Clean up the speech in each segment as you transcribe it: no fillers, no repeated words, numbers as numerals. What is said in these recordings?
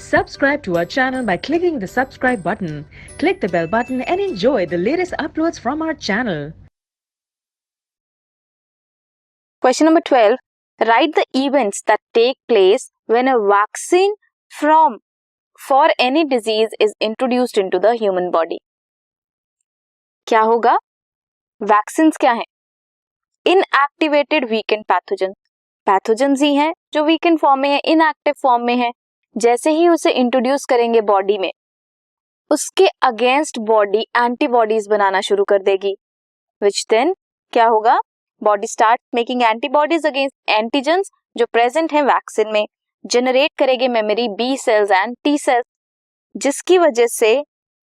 Subscribe to our channel by clicking the subscribe button. Click the bell button and enjoy the latest uploads from our channel. Question number 12. Write the events that take place when a vaccine for any disease is introduced into the human body. क्या होगा? Vaccines क्या हैं? Inactivated weekend pathogens ही हैं जो weekend form में है, inactive form में है. जैसे ही उसे इंट्रोड्यूस करेंगे बॉडी में, उसके अगेंस्ट बॉडी एंटीबॉडीज बनाना शुरू कर देगी. विच देन क्या होगा? Body start making antibodies against antigens जो प्रेजेंट है वैक्सीन में, जनरेट करेगी memory B cells and T cells, जिसकी वजह से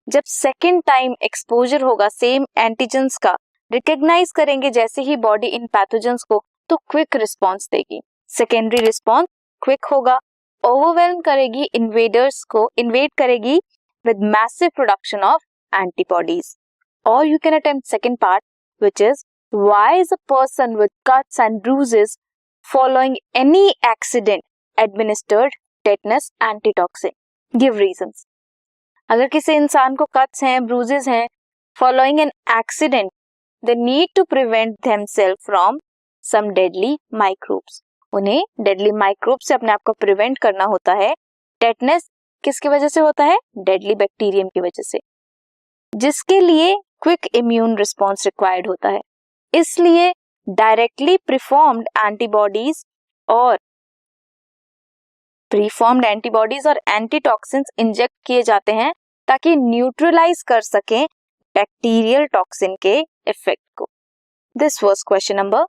जब सेकेंड टाइम एक्सपोजर होगा सेम एंटीजेंस का, रिकॉग्नाइज करेंगे जैसे ही बॉडी इन पैथोजेंस को, तो क्विक रिस्पॉन्स देगी. सेकेंडरी रिस्पॉन्स क्विक होगा, ओवरवेलम करेगी इन्वेडर्स को, इन्वेड करेगी with massive production of antibodies. और you can attempt second part which is why is a person with cuts and bruises following any accident administered tetanus antitoxin. Give reasons. अगर किसी इंसान को cuts हैं, bruises हैं, following an accident, they need to prevent themself from some deadly microbes. उन्हें deadly microbe से अपने आप को प्रिवेंट करना होता है. टेटनस किसकी वजह से होता है? डेडली बैक्टीरियम की वजह से, जिसके लिए क्विक इम्यून रिस्पॉन्स रिक्वायर्ड होता है. इसलिए डायरेक्टली प्रीफॉर्म्ड एंटीबॉडीज और एंटीटॉक्सिन्स इंजेक्ट किए जाते हैं ताकि न्यूट्रलाइज कर सकें बैक्टीरियल टॉक्सिन के इफेक्ट को. This was question number